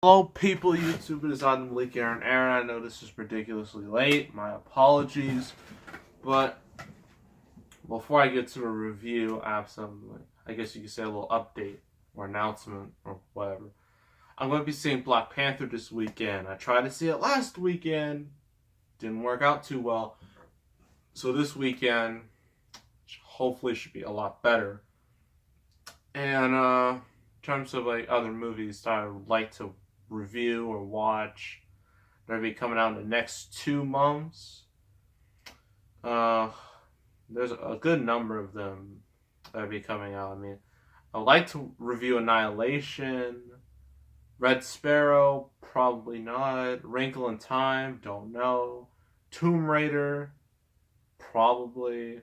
Hello, people, YouTube. It is on Malik Aaron. I know this is ridiculously late. My apologies. But before I get to a review, I have some, I guess you could say, a little update or announcement or whatever. I'm going to be seeing Black Panther this weekend. I tried to see it last weekend, didn't work out too well. So this weekend, hopefully, should be a lot better. And in terms of other movies that I would like to review or watch, they'll be coming out in the next 2 months. There's a good number of them that'll be coming out. I mean, I'd like to review Annihilation, Red Sparrow, probably not. Wrinkle in Time, don't know. Tomb Raider, probably.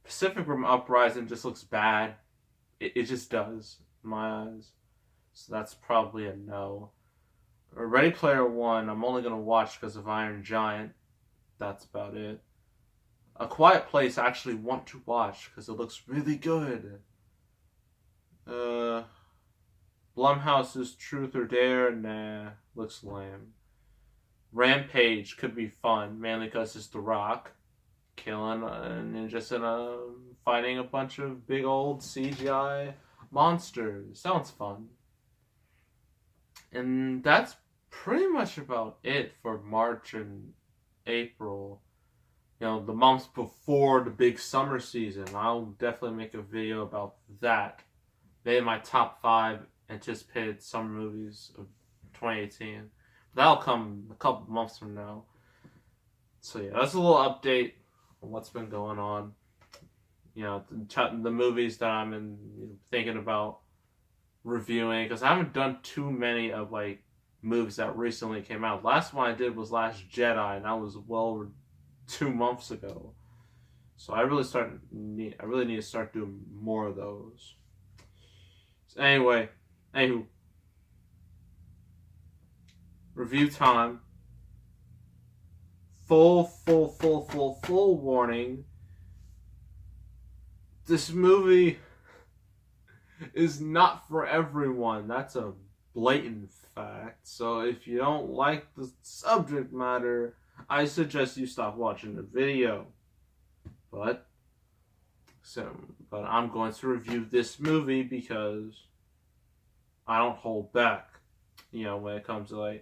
Pacific Rim Uprising just looks bad. It just does, in my eyes. So that's probably a no. Ready Player One, I'm only going to watch because of Iron Giant. That's about it. A Quiet Place I actually want to watch because it looks really good. Blumhouse's Truth or Dare, nah, looks lame. Rampage could be fun, mainly because it's The Rock killing ninjas and fighting a bunch of big old CGI monsters. Sounds fun. And that's pretty much about it for March and April. You know, the months before the big summer season. I'll definitely make a video about that. Maybe my top 5 anticipated summer movies of 2018. That'll come a couple months from now. So yeah, that's a little update on what's been going on. You know, the movies that I'm thinking about reviewing, because I haven't done too many of movies that recently came out. Last one I did was Last Jedi, and that was well over 2 months ago. So I really need to start doing more of those. So anywho, review time. Full warning. This movie is not for everyone. That's a blatant fact. So if you don't like the subject matter, I suggest you stop watching the video. But I'm going to review this movie because I don't hold back. You know, when it comes to I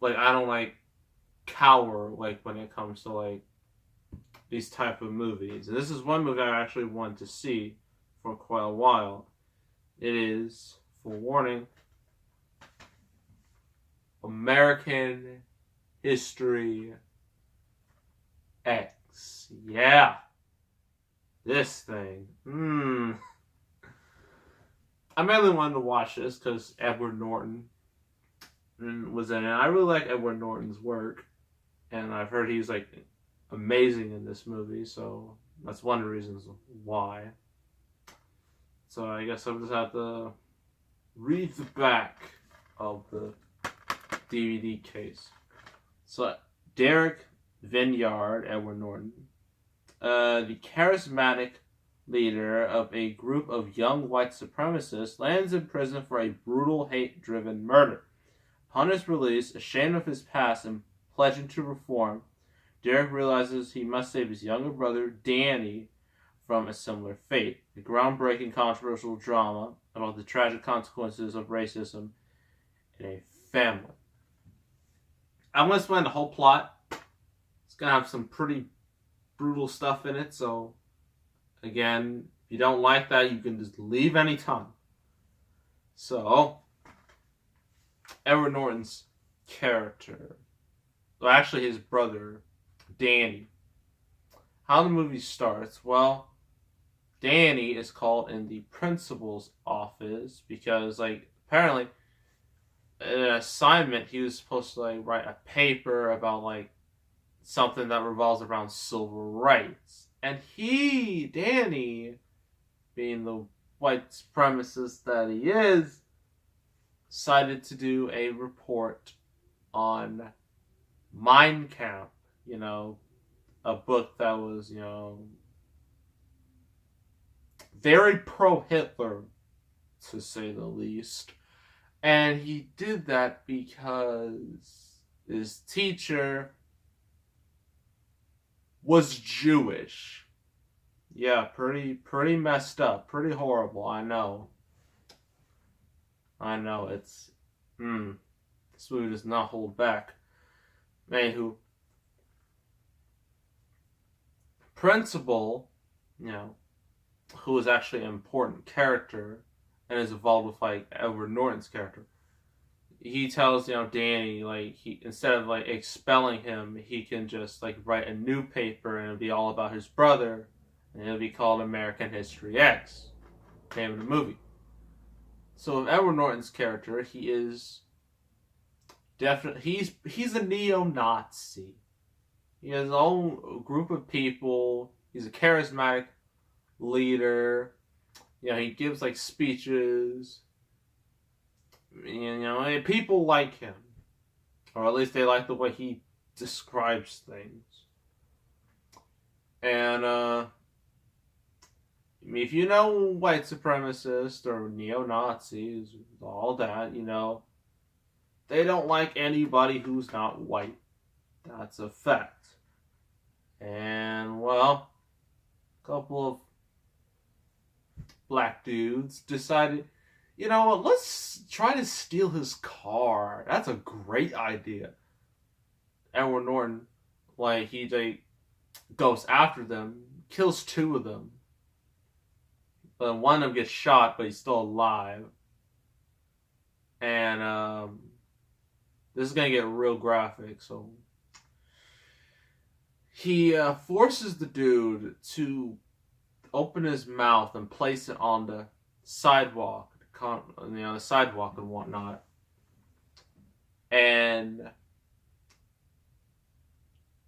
don't cower when it comes to these type of movies. And this is one movie I actually wanted to see for quite a while. It is, full warning, American History X. Yeah. This thing. I mainly wanted to watch this because Edward Norton was in it. I really like Edward Norton's work. And I've heard he's amazing in this movie, so that's one of the reasons why. So I guess I'll just have to read the back of the DVD case. So Derek Vinyard, Edward Norton, the charismatic leader of a group of young white supremacists, lands in prison for a brutal hate-driven murder. Upon his release, ashamed of his past and pledging to reform, Derek realizes he must save his younger brother, Danny, from a similar fate. A groundbreaking controversial drama about the tragic consequences of racism in a family. I'm going to explain the whole plot. It's going to have some pretty brutal stuff in it, so again, if you don't like that, you can just leave anytime. So, Edward Norton's character, well, actually his brother, Danny. How the movie starts, well, Danny is called in the principal's office because, apparently, in an assignment, he was supposed to, write a paper about, something that revolves around civil rights. And Danny, being the white supremacist that he is, decided to do a report on Mein Kampf, a book that was, very pro-Hitler, to say the least. And he did that because his teacher was Jewish. Yeah, pretty messed up, pretty horrible. I know. I know. This movie does not hold back. Anywho, Principal, you know, who is actually an important character and is involved with like Edward Norton's character. He tells Danny like he instead of like expelling him, he can just like write a new paper and it'll be all about his brother, and it'll be called American History X, name of the movie. So with Edward Norton's character, he is definitely he's a neo-Nazi. He has his own group of people. He's a charismatic leader. He gives like speeches. People like him, or at least they like the way he describes things. And if you know white supremacists or neo-Nazis, all that, they don't like anybody who's not white. That's a fact. And, well, a couple of black dudes decided, you know what, let's try to steal his car. That's a great idea. Edward Norton, he goes after them, kills two of them. But one of them gets shot, but he's still alive. And this is going to get real graphic, so he forces the dude to open his mouth and place it on the sidewalk, the sidewalk and whatnot. And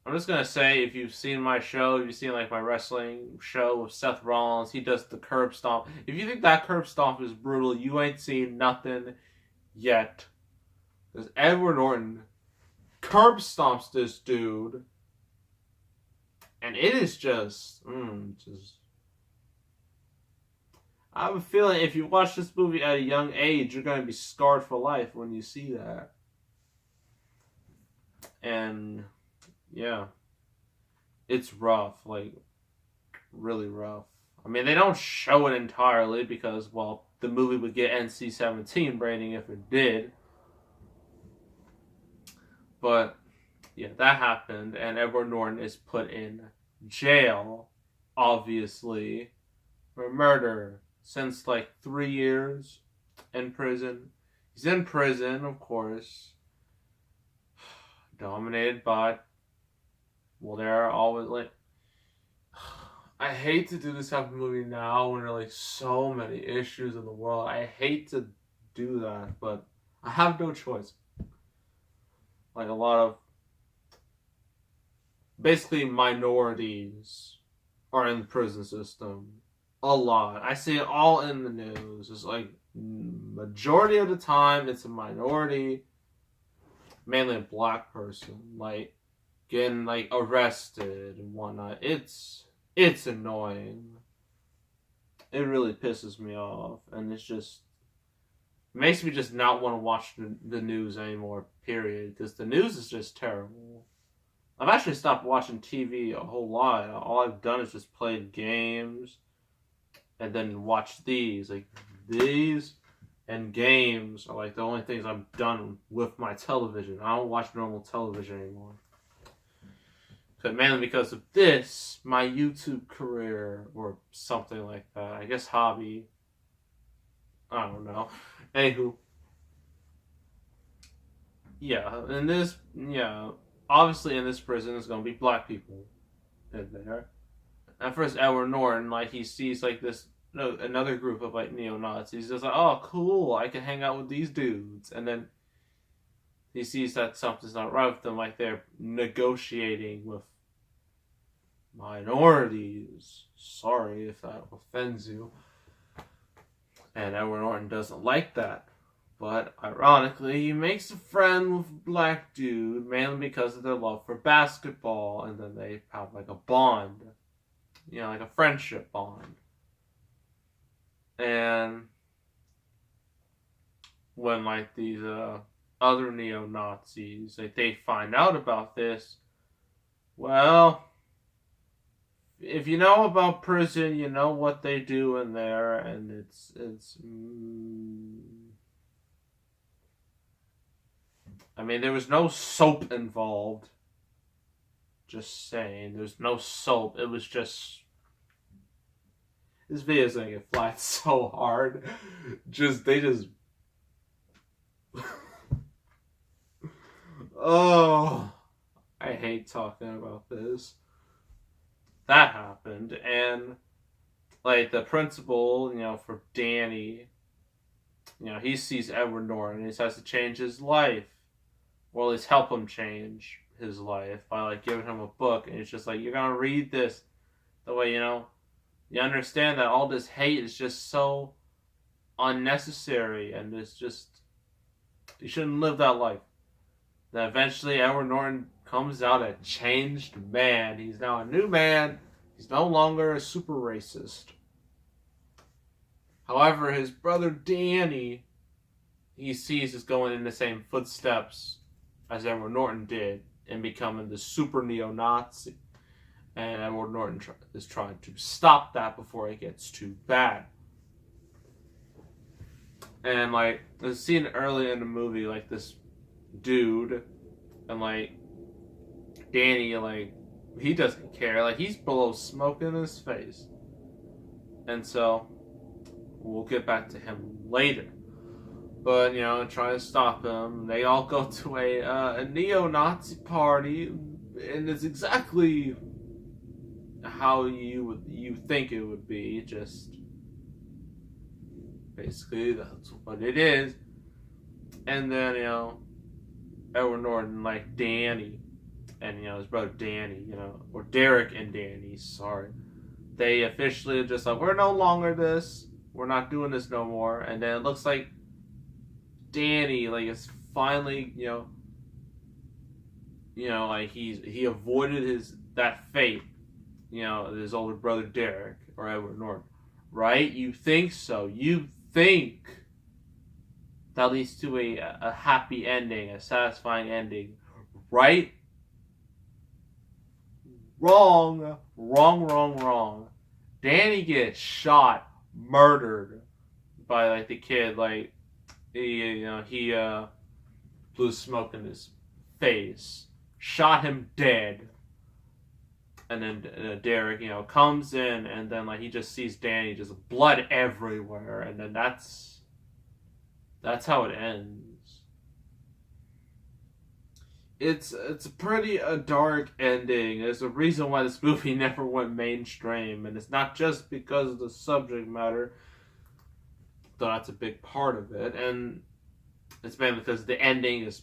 I'm just gonna say, if you've seen my show, if you've seen like my wrestling show with Seth Rollins, he does the curb stomp. If you think that curb stomp is brutal, you ain't seen nothing yet. Because Edward Norton curb stomps this dude, and it is just. I have a feeling if you watch this movie at a young age, you're going to be scarred for life when you see that. And, yeah. It's rough. Like, really rough. I mean, they don't show it entirely because, well, the movie would get NC-17 rating if it did. But, yeah, that happened. And Edward Norton is put in jail, obviously, for murder. Since like 3 years in prison. He's in prison, of course, dominated by, well, there are always like, I hate to do this type of movie now when there are like so many issues in the world. I hate to do that, but I have no choice. Like a lot of basically minorities are in the prison system. A lot. I see it all in the news. It's like majority of the time it's a minority, mainly a black person, like getting like arrested and whatnot. It's annoying. It really pisses me off, and it makes me just not want to watch the news anymore. Period. Because the news is just terrible. I've actually stopped watching TV a whole lot. All I've done is just played games. And then watch these. Like, these and games are like the only things I've done with my television. I don't watch normal television anymore. Mainly because of this, my YouTube career, or something like that. I guess hobby. I don't know. Anywho. Obviously in this prison there's going to be black people in there. At first, Edward Norton, like, he sees, like, another group of, like, neo-Nazis. He's like, oh, cool, I can hang out with these dudes. And then he sees that something's not right with them, like, they're negotiating with minorities. Sorry if that offends you. And Edward Norton doesn't like that. But, ironically, he makes a friend with a black dude, mainly because of their love for basketball, and then they have, like, a bond. Like a friendship bond. And when like these other neo-Nazis, like they find out about this, well, if you know about prison, you know what they do in there, and I mean, there was no soap involved. Just saying, there's no soap. It was just this video is gonna get flagged so hard. They just. Oh, I hate talking about this. That happened, and like the principal, for Danny, he sees Edward Norton and he has to change his life, or at least help him change his life by like giving him a book, and it's just like, you're gonna read this the way you understand that all this hate is just so unnecessary, and it's just, you shouldn't live that life. Then eventually Edward Norton comes out a changed man. He's now a new man. He's no longer a super racist. However, his brother Danny, he sees is going in the same footsteps as Edward Norton did in becoming the super neo-Nazi. And Edward Norton is trying to stop that before it gets too bad. And like, there's a scene early in the movie, like this dude, and like Danny, like he doesn't care, like he's below smoke in his face, and so we'll get back to him later. But try to stop him. They all go to a neo-Nazi party, and it's exactly how you think it would be. Just basically that's what it is. And then Edward Norton, like Danny, and his brother Danny, or Derek and Danny, sorry, they officially are just like, we're no longer this, we're not doing this no more. And then it looks like Danny, like, is finally, like he avoided that fate, his older brother Derek or Edward Norton, right? You think so? You think that leads to a happy ending, a satisfying ending, right? Wrong. Danny gets shot, murdered by like the kid, like he blew smoke in his face, shot him dead, and then Derek, comes in, and then like he just sees Danny, just blood everywhere, and then that's how it ends. It's a pretty dark ending. There's a reason why this movie never went mainstream, and it's not just because of the subject matter, though that's a big part of it, and it's mainly because the ending is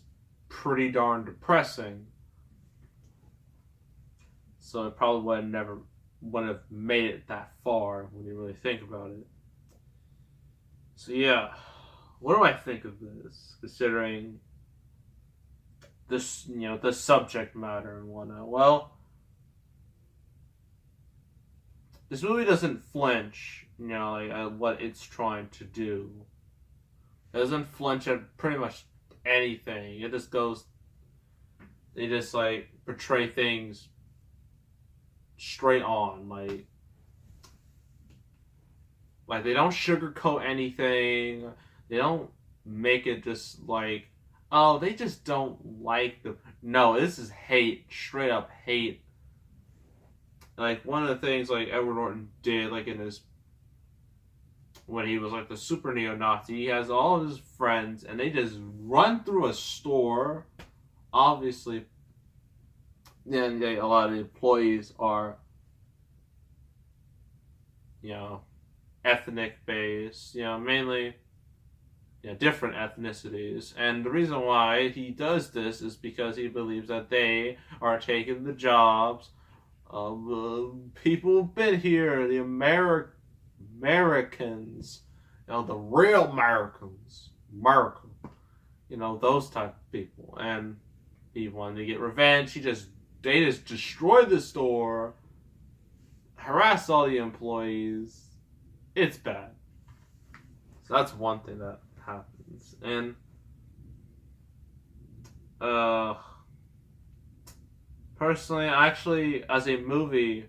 pretty darn depressing. So it probably wouldn't have made it that far when you really think about it. So yeah, what do I think of this, considering this, the subject matter and whatnot? Well, this movie doesn't flinch, like, at what it's trying to do. It doesn't flinch at pretty much anything. They just like portray things straight on, like they don't sugarcoat anything. They don't make it just like, oh, they just don't like them. No, this is hate, straight up hate. Like, one of the things like Edward Norton did, like when he was like the super neo-Nazi, he has all of his friends, and they just run through a store. Obviously, and a lot of the employees are, ethnic based, mainly, different ethnicities. And the reason why he does this is because he believes that they are taking the jobs of people who've been here, the Americans, the real Americans, those type of people. And he wanted to get revenge. They just destroyed the store, harass all the employees. It's bad. So that's one thing that happened. Nortons. And uh, personally, actually, as a movie,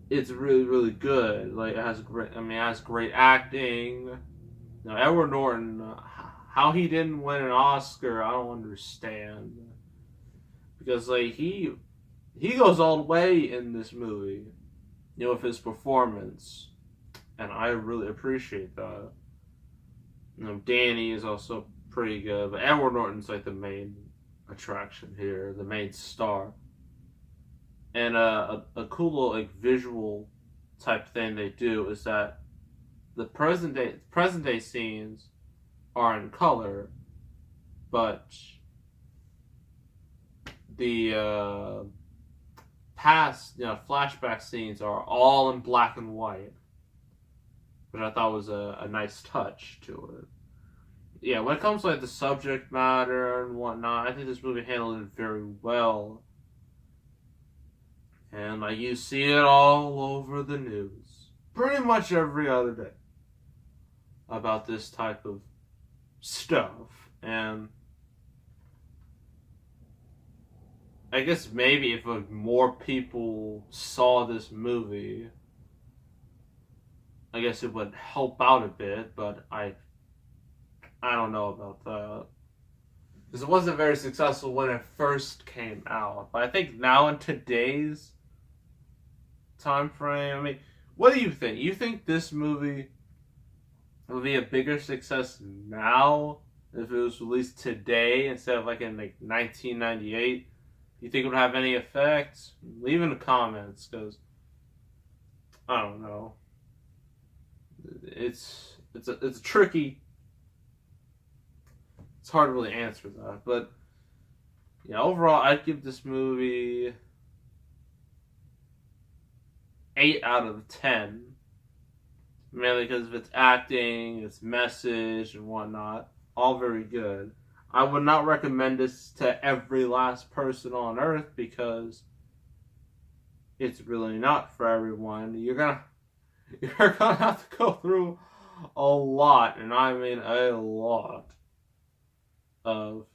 it's really, really good. Like, it has great. I mean, it has great acting. Now, Edward Norton, how he didn't win an Oscar, I don't understand. Because like he goes all the way in this movie, with his performance, and I really appreciate that. Danny is also pretty good, but Edward Norton's like the main attraction here, the main star. And a cool little like visual type thing they do is that the present day scenes are in color, but the past flashback scenes are all in black and white, which I thought was a nice touch to it. Yeah, when it comes to like the subject matter and whatnot, I think this movie handled it very well. And like you see it all over the news, pretty much every other day, about this type of stuff. And I guess maybe if more people saw this movie, I guess it would help out a bit, but I don't know about that. Because it wasn't very successful when it first came out. But I think now in today's time frame, I mean, what do you think? You think this movie would be a bigger success now if it was released today instead of like in like 1998? Do you think it would have any effect? Leave in the comments, because I don't know. It's a tricky. It's hard to really answer that, but yeah, overall, I'd give this movie 8 out of 10. Mainly because of its acting, its message, and whatnot. All very good. I would not recommend this to every last person on earth because it's really not for everyone. You're gonna have to go through a lot, and I mean a lot, of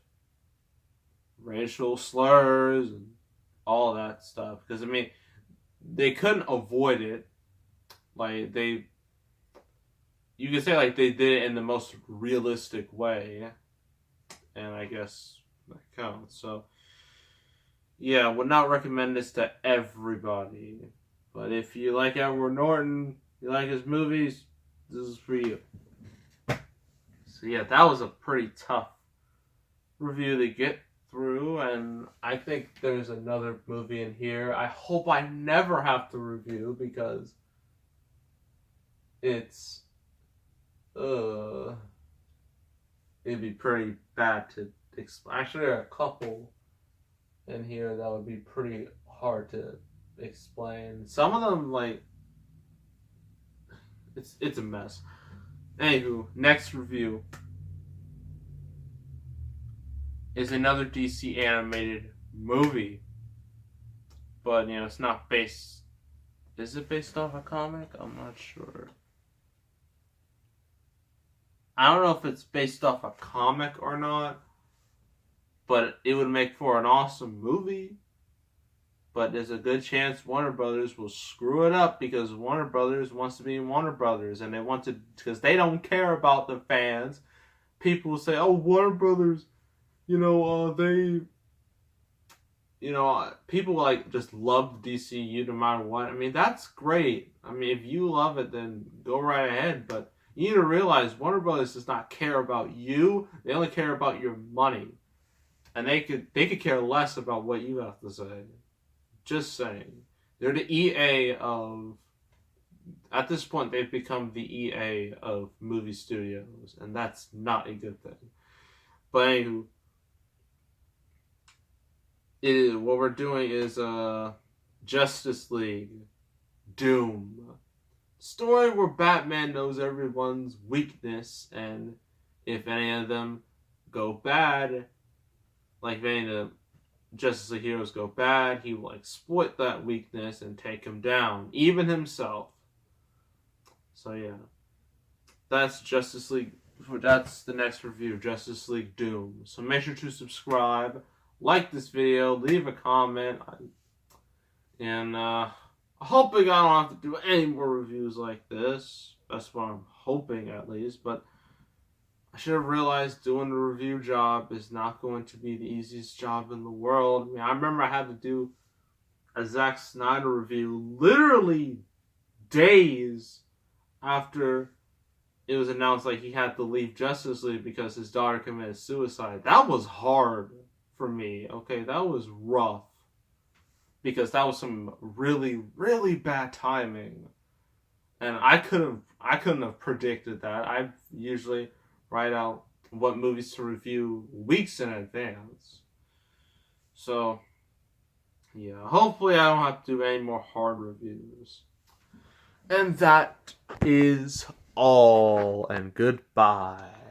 racial slurs and all that stuff. Because I mean, they couldn't avoid it. Like you could say like they did it in the most realistic way, and I guess that counts. So yeah, would not recommend this to everybody, but if you like Edward Norton, you like his movies, this is for you. So yeah, that was a pretty tough review to get through, and I think there's another movie in here I hope I never have to review because it'd be pretty bad to explain. Actually, there are a couple in here that would be pretty hard to explain. Some of them, like, it's a mess. Anywho, next review is another DC animated movie, but it's not based. Is it based off a comic? I'm not sure. I don't know if it's based off a comic or not, but it would make for an awesome movie. But there's a good chance Warner Brothers will screw it up because Warner Brothers wants to be Warner Brothers, and they want to, because they don't care about the fans. People will say, "Oh, Warner Brothers, people like just love DCU no matter what." I mean, that's great. I mean, if you love it, then go right ahead. But you need to realize Warner Brothers does not care about you. They only care about your money. And they could care less about what you have to say. Just saying. They're the EA of... At this point, they've become the EA of movie studios. And that's not a good thing. But anywho, what we're doing is Justice League Doom. Story where Batman knows everyone's weakness, and if any of them go bad, like if any of the Justice League heroes go bad, he will exploit that weakness and take him down, even himself. So yeah, that's Justice League. That's the next review, Justice League Doom. So make sure to subscribe, like this video, leave a comment, and hoping I don't have to do any more reviews like this. That's what I'm hoping, at least. But I should have realized doing the review job is not going to be the easiest job in the world. I mean, I remember I had to do a Zack Snyder review literally days after it was announced like he had to leave Justice League because his daughter committed suicide. That was hard for me. Okay, that was rough. Because that was some really, really bad timing. And I couldn't have predicted that. I usually write out what movies to review weeks in advance. So, yeah, hopefully I don't have to do any more hard reviews. And that is all, and goodbye.